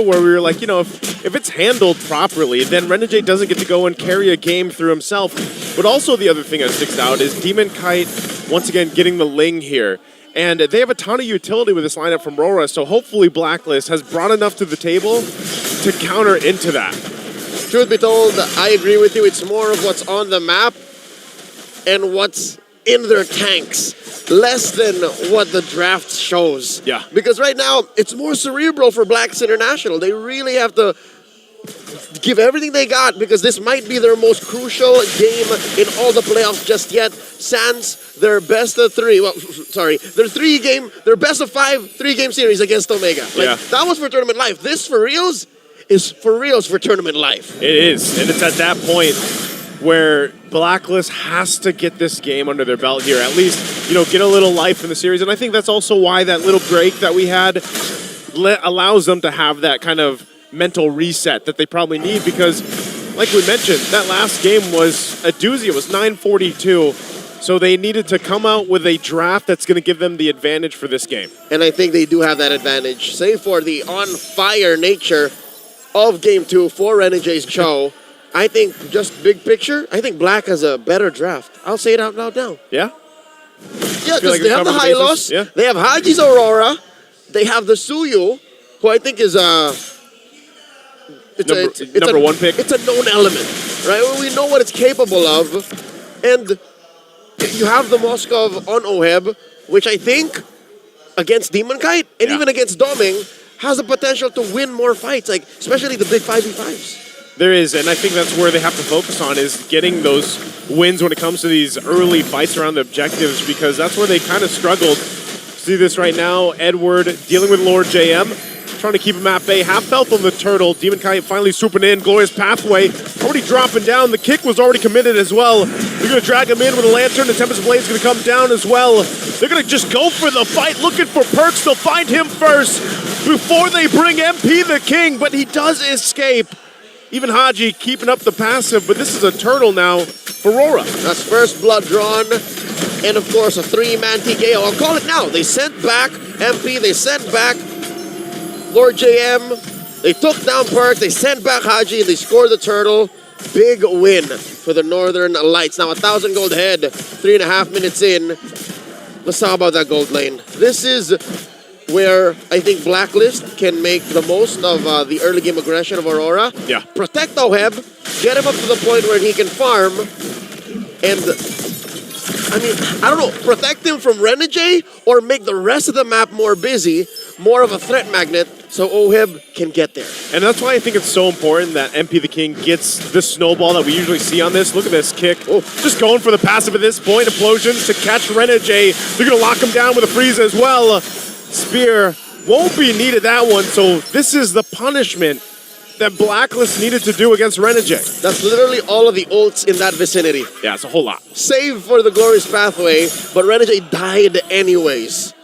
where we were like, you know, if it's handled properly, then Renegade doesn't get to go and carry a game through himself. But also the other thing that sticks out is Demon Kite, once again, getting the Ling here. And they have a ton of utility with this lineup from RORA, so hopefully Blacklist has brought enough to the table to counter into that. Truth be told, I agree with you. It's more of what's on the map and what's in their tanks, less than what the draft shows. Yeah. Because right now, it's more cerebral for Blacks International. They really have to give everything they got because this might be their most crucial game in all the playoffs just yet. Sans their best of three, well, sorry, their best of 5 3-game series against Omega. That was for Tournament Life. This for reals is for reals for Tournament Life. It is, and it's at that point where Blacklist has to get this game under their belt here. At least, you know, get a little life in the series. And I think that's also why that little break that we had allows them to have that kind of mental reset that they probably need because, like we mentioned, that last game was a doozy. It was 9-42. So they needed to come out with a draft that's going to give them the advantage for this game. And I think they do have that advantage. Save for the on-fire nature of Game 2 for Renegade's show. I think, just big picture, I think Black has a better draft. I'll say it out loud now. Yeah? Yeah, because they have the Hylos, they have Haji's Aurora, they have the Suyu, who I think is number one pick. It's a known element, right? We know what it's capable of. And you have the Moskov on Oheb, which I think, against Demon Kite, and even against Doming, has the potential to win more fights, like especially the big 5v5s. There is, and I think that's where they have to focus on is getting those wins when it comes to these early fights around the objectives because that's where they kind of struggled. See this right now, Edward dealing with Lord JM, trying to keep him at bay. Half health on the turtle. Demon Kite finally swooping in. Glorious Pathway already dropping down. The kick was already committed as well. They're going to drag him in with a lantern. The Tempest Blade's going to come down as well. They're going to just go for the fight, looking for perks. They'll find him first before they bring MP the King, but he does escape. Even Haji keeping up the passive, but this is a turtle now for RORA. That's first blood drawn, and of course a 3-man TKO. I'll call it now. They sent back MP, they sent back Lord JM, they took down Perk, they sent back Haji, and they scored the turtle. Big win for the Northern Lights. Now 1,000 gold head, 3.5 minutes in. Let's talk about that gold lane. This is where I think Blacklist can make the most of the early game aggression of Aurora. Yeah. Protect Oheb, get him up to the point where he can farm, and I mean, I don't know, protect him from Renegade or make the rest of the map more busy, more of a threat magnet, so Oheb can get there. And that's why I think it's so important that MP the King gets the snowball that we usually see on this. Look at this kick. Oh, just going for the passive at this point. Implosions to catch Renegade. They're going to lock him down with a freeze as well. Spear won't be needed that one, so this is the punishment that Blacklist needed to do against Renegade. That's literally all of the ults in that vicinity. Yeah, it's a whole lot. Save for the Glorious Pathway, but Renegade died anyways.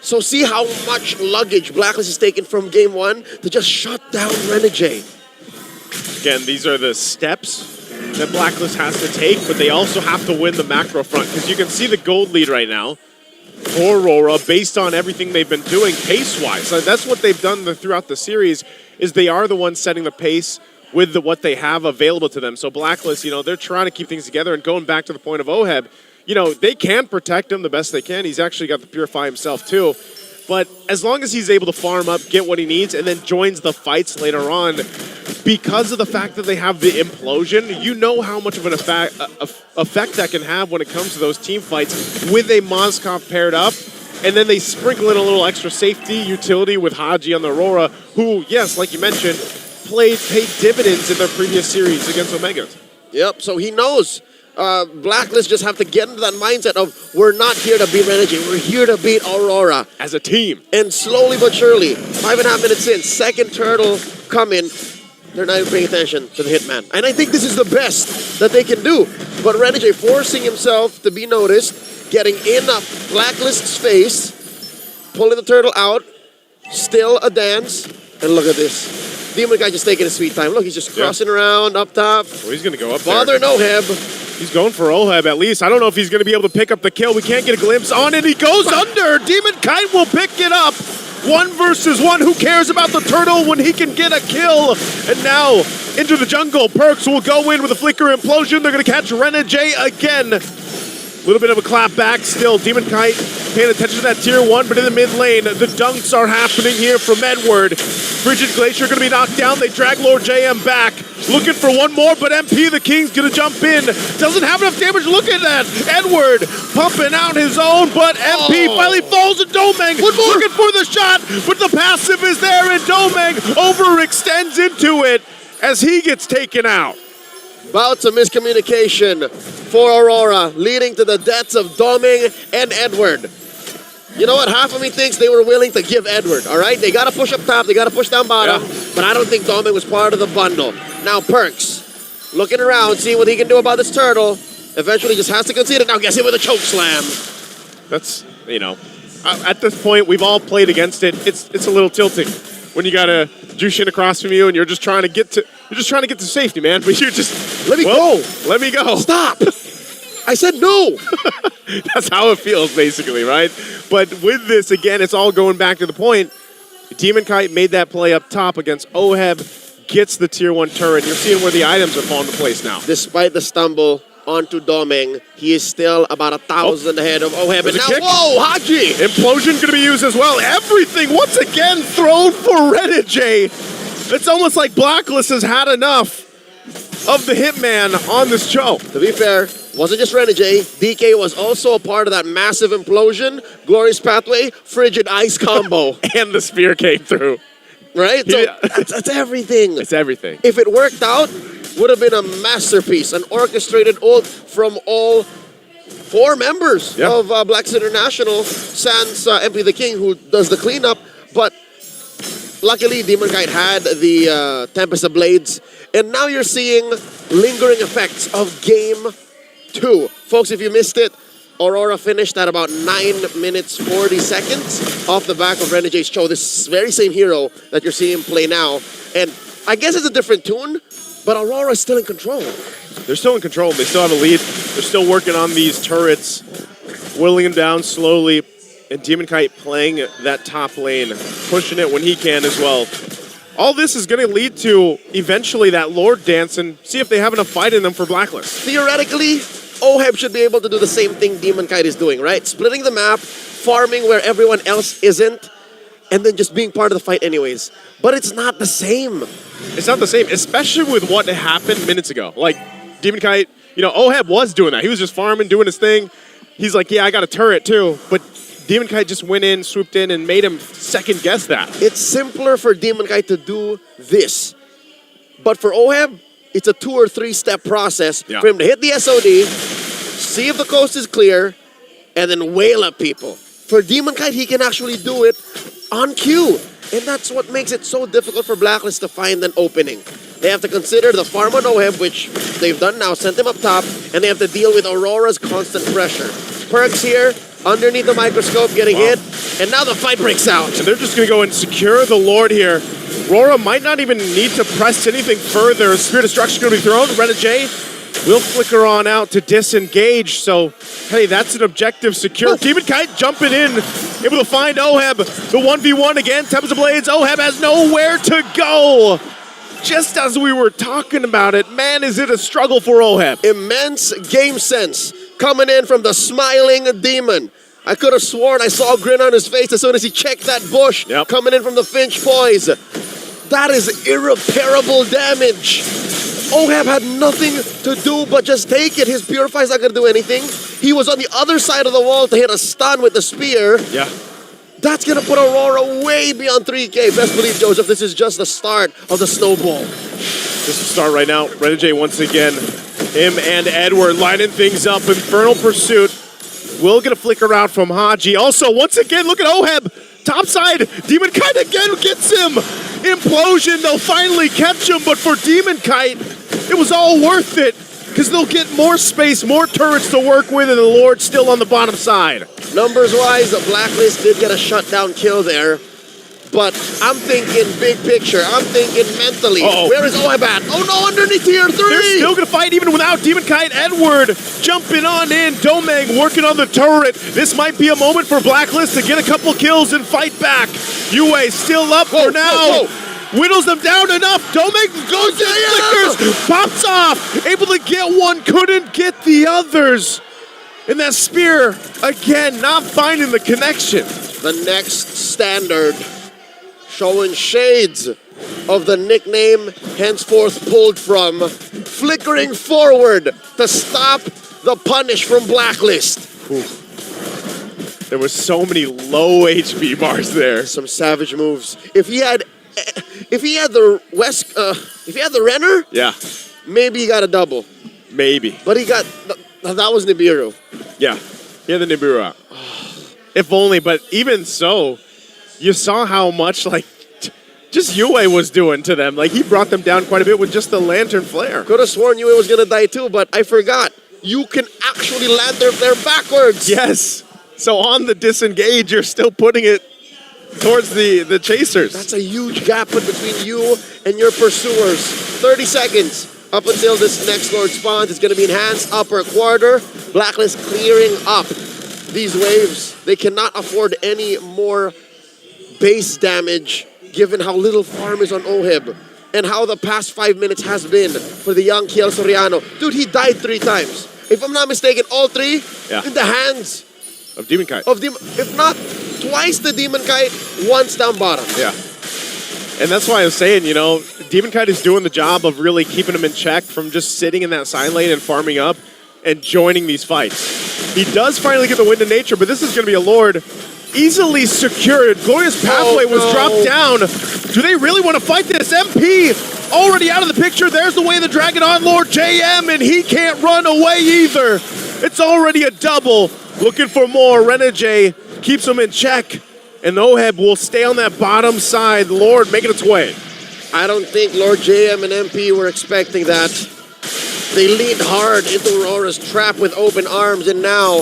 So see how much luggage Blacklist has taken from game 1 to just shut down Renegade. Again, these are the steps that Blacklist has to take, but they also have to win the macro front, because you can see the gold lead right now for Aurora based on everything they've been doing pace-wise. So that's what they've done throughout the series, is they are the ones setting the pace with what they have available to them. So Blacklist, you know, they're trying to keep things together, and going back to the point of Oheb, you know, they can protect him the best they can. He's actually got the Purify himself too. But as long as he's able to farm up, get what he needs, and then joins the fights later on, because of the fact that they have the implosion, you know how much of an effect that can have when it comes to those team fights with a Moskov paired up. And then they sprinkle in a little extra safety utility with Haji on the Aurora, who, yes, like you mentioned, paid dividends in their previous series against Omega. Yep, so he knows. Blacklist just have to get into that mindset of, we're not here to beat Renegade, we're here to beat Aurora. As a team. And slowly but surely, 5.5 minutes in, second turtle coming, they're not even paying attention to the Hitman. And I think this is the best that they can do. But Renegade forcing himself to be noticed, getting in Blacklist's face, pulling the turtle out, still a dance, and look at this. Demon Guy just taking his sweet time. Look, he's just crossing around up top. Well, he's going to go up Bother there. Oheb. He's going for Oheb at least. I don't know if he's going to be able to pick up the kill. We can't get a glimpse on it. He goes under. Demon Kite will pick it up. 1 versus 1. Who cares about the turtle when he can get a kill? And now into the jungle. Perks will go in with a flicker implosion. They're going to catch Renegade again. A little bit of a clap back still. Demon Kite paying attention to that tier 1, but in the mid lane, the dunks are happening here from Edward. Frigid Glacier going to be knocked down. They drag Lord JM back. Looking for one more, but MP the King's going to jump in. Doesn't have enough damage. Look at that. Edward pumping out his own, but MP finally falls to Domeng. Looking for the shot, but the passive is there, and Domeng overextends into it as he gets taken out. Bouts of miscommunication for Aurora, leading to the deaths of Domeng and Edward. You know what? Half of me thinks they were willing to give Edward, all right? They got to push up top, they got to push down bottom, but I don't think Domeng was part of the bundle. Now Perks, looking around, seeing what he can do about this turtle. Eventually just has to concede it. Now gets hit with a choke slam. That's, you know, at this point, we've all played against it. It's a little tilting when you got a Jushin across from you and you're just trying to get to safety, man. But you're just let me go. Let me go. Stop. I said no. That's how it feels, basically, right? But with this, again, it's all going back to the point. Demon Kite made that play up top against Oheb, gets the tier 1 turret. You're seeing where the items are falling into place now. Despite the stumble onto Domeng, he is still about 1,000 ahead of Oheb. And now, whoa, Haji! Implosion going to be used as well. Everything, once again, thrown for Renegade. It's almost like Blacklist has had enough of the Hitman on this show. To be fair, wasn't just Renegade. DK was also a part of that massive implosion, Glorious Pathway, Frigid Ice combo. And the spear came through. Right? So that's everything. It's everything. If it worked out, would have been a masterpiece, an orchestrated ult from all 4 members of Blacklist International, sans MP the King, who does the cleanup. But luckily, Demon Kite had the Tempest of Blades, and now you're seeing lingering effects of Game 2. Folks, if you missed it, Aurora finished at about 9 minutes 40 seconds off the back of Renegade's show. This very same hero that you're seeing play now. And I guess it's a different tune, but Aurora is still in control. They're still in control. They still have a lead. They're still working on these turrets, whittling them down slowly. And Demon Kite playing that top lane, pushing it when he can as well. All this is going to lead to eventually that Lord dance and see if they have enough fight in them for Blacklist. Theoretically, Oheb should be able to do the same thing Demon Kite is doing, right? Splitting the map, farming where everyone else isn't, and then just being part of the fight anyways. But it's not the same. It's not the same, especially with what happened minutes ago. Like, Demon Kite, you know, Oheb was doing that. He was just farming, doing his thing. He's like, yeah, I got a turret too. But Demon Kite just went in, swooped in, and made him second guess that. It's simpler for Demon Kite to do this. But for Oheb, it's a 2 or 3 step process for him to hit the SOD, see if the coast is clear, and then wail at people. For Demon Kite, he can actually do it on cue. And that's what makes it so difficult for Blacklist to find an opening. They have to consider the farm on Oheb, which they've done now, sent him up top, and they have to deal with Aurora's constant pressure. Perks here, underneath the microscope, getting hit, and now the fight breaks out. And they're just going to go and secure the Lord here. RORA might not even need to press anything further. Spear Destruction going to be thrown. Renegade will flicker on out to disengage. So, hey, that's an objective secure. Demon Kite jumping in, able to find Oheb. The 1v1 again. Tempest of Blades. Oheb has nowhere to go. Just as we were talking about it, man, is it a struggle for Oheb. Immense game sense coming in from the smiling demon. I could have sworn I saw a grin on his face as soon as he checked that bush coming in from the Finch Poise. That is irreparable damage. Oheb had nothing to do but just take it. His Purify's not going to do anything. He was on the other side of the wall to hit a stun with the spear. Yeah. That's going to put Aurora way beyond 3K. Best believe, Joseph, this is just the start of the snowball. This is the start right now. Renegade once again. Him and Edward lining things up. Infernal Pursuit. Will get a flicker out from Haji. Also, once again, look at Oheb. Topside. Demon Kite again gets him. Implosion. They'll finally catch him. But for Demon Kite, it was all worth it. Because they'll get more space, more turrets to work with, and the Lord's still on the bottom side. Numbers-wise, the Blacklist did get a shutdown kill there. But I'm thinking big picture. I'm thinking mentally. Where is OHEB at? Oh no, underneath tier 3! They're still going to fight even without Demon Kite. Edward jumping on in. Domeng working on the turret. This might be a moment for Blacklist to get a couple kills and fight back. Yue still up for now. Whittles them down enough. Domeng goes to flickers. Pops off. Able to get one. Couldn't get the others. And that spear, again, not finding the connection. The next standard, showing shades of the nickname henceforth pulled from, flickering forward to stop the punish from Blacklist. There was so many low HP bars there. Some savage moves. If he had the Renner, yeah, maybe he got a double. Maybe. But he got that was Nibiru. Yeah, he had the Nibiru out. If only, but even so, you saw how much just Yue was doing to them. Like, he brought them down quite a bit with just the lantern flare. Could have sworn Yue was gonna die too, but I forgot. You can actually lantern flare backwards. Yes. So on the disengage, you're still putting it towards the chasers. That's a huge gap between you and your pursuers. 30 seconds up until this next Lord spawns. It's going to be enhanced upper quarter. Blacklist clearing up these waves. They cannot afford any more base damage given how little farm is on OHEB and how the past 5 minutes has been for the young Kiel Soriano. Dude, he died 3 times. If I'm not mistaken, all 3 in the hands of Demon Kite. If not twice the Demon Kite, once down bottom. Yeah. And that's why I was saying, you know, Demon Kite is doing the job of really keeping him in check from just sitting in that side lane and farming up and joining these fights. He does finally get the wind of nature, but this is going to be a Lord easily secured. Glorious Pathway was dropped down. Do they really want to fight this? MP already out of the picture. There's the way of the Dragon on Lord JM, and he can't run away either. It's already a double. Looking for more. Renegade keeps him in check. And OHEB will stay on that bottom side. Lord making its way. I don't think Lord JM and MP were expecting that. They leaned hard into Aurora's trap with open arms, and now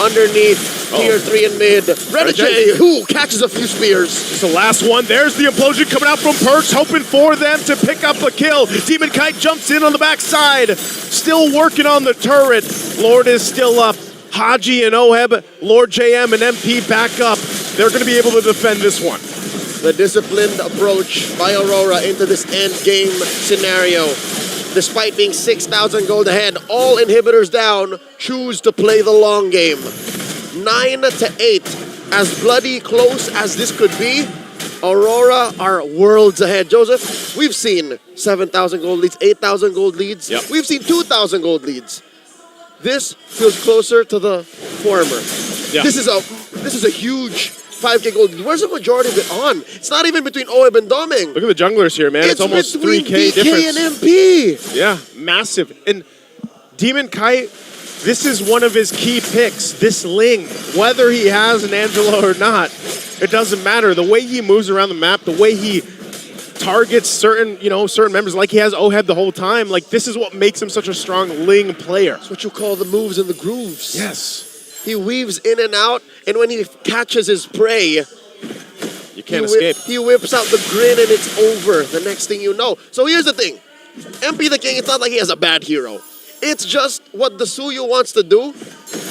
underneath tier 3 and mid, Renegade, who catches a few spears. It's the last one. There's the implosion coming out from Perks, hoping for them to pick up a kill. Demon Kite jumps in on the backside, still working on the turret. Lord is still up. Haji and OHEB, Lord JM and MP back up. They're going to be able to defend this one. The disciplined approach by Aurora into this end game scenario. Despite being 6,000 gold ahead, all inhibitors down, choose to play the long game. 9-8, as bloody close as this could be, Aurora are worlds ahead. Joseph, we've seen 7,000 gold leads, 8,000 gold leads. Yep. We've seen 2,000 gold leads. This feels closer to the former. Yeah. This is a huge 5K gold lead. Where's the majority of it on? It's not even between OHEB and Domeng. Look at the junglers here, man. It's almost 3K BK difference. and MP. Yeah, massive. And Demon Kite, this is one of his key picks, this Ling. Whether he has an Angela or not, it doesn't matter. The way he moves around the map, the way he targets certain members, like he has OHEB the whole time, like this is what makes him such a strong Ling player. That's what you call the moves and the grooves. Yes. He weaves in and out, and when he catches his prey, you can't escape. He whips out the grin and it's over the next thing you know. So here's the thing. MP the King, it's not like he has a bad hero. It's just what the Suyu wants to do,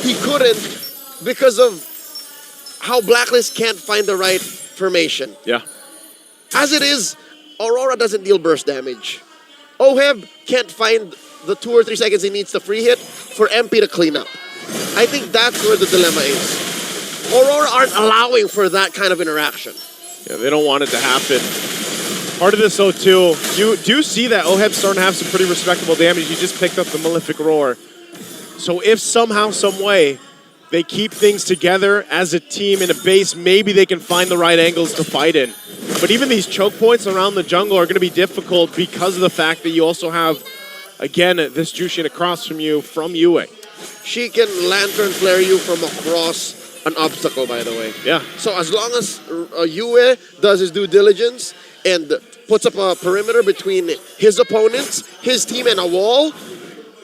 he couldn't because of how Blacklist can't find the right formation. Yeah. As it is, Aurora doesn't deal burst damage. OHEB can't find the 2 or 3 seconds he needs to free hit for MP to clean up. I think that's where the dilemma is. Aurora aren't allowing for that kind of interaction. Yeah, they don't want it to happen. Part of this, though, too, you do see that OHEB's starting to have some pretty respectable damage. He just picked up the Malefic Roar. So if somehow, some way, they keep things together as a team in a base, maybe they can find the right angles to fight in. But even these choke points around the jungle are going to be difficult because of the fact that you also have, again, this Jushin across from you from Yue. She can lantern flare you from across an obstacle, by the way. Yeah. So as long as Yue does his due diligence and puts up a perimeter between his opponents, his team, and a wall,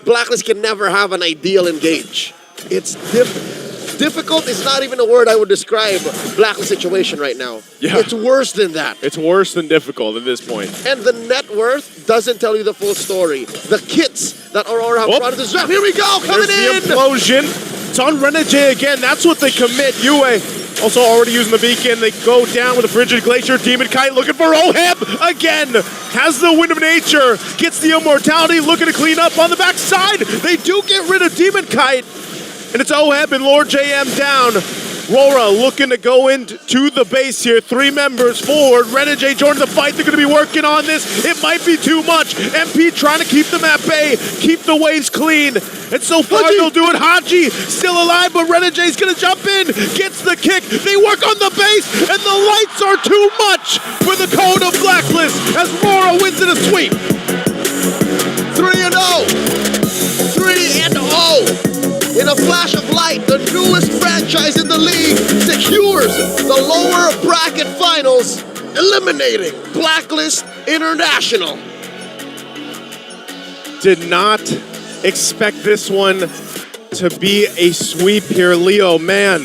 Blacklist can never have an ideal engage. It's different. Difficult is not even a word I would describe Blacklist situation right now. Yeah. It's worse than that. It's worse than difficult at this point. And the net worth doesn't tell you the full story. The kits that Aurora have brought to this draft. Here we go, coming There's in! the implosion. It's on Renegade again. That's what they commit. Yue also already using the beacon. They go down with a Frigid Glacier. Demon Kite looking for Oheb again. Has the Wind of Nature. Gets the Immortality. Looking to clean up on the backside. They do get rid of Demon Kite. And it's Oheb and Lord JM down. RORA looking to go into the base here. 3 members forward. Renegade joining the fight. They're going to be working on this. It might be too much. MP trying to keep them at bay. Keep the waves clean. And so far they'll do it. Haji still alive, but Renegade's going to jump in. Gets the kick. They work on the base. And the lights are too much for the code of Blacklist as RORA wins in a sweep. 3-0. 3-0. In a flash of light, the newest franchise in the league secures the lower bracket finals, eliminating Blacklist International. Did not expect this one to be a sweep here, Leo. Man,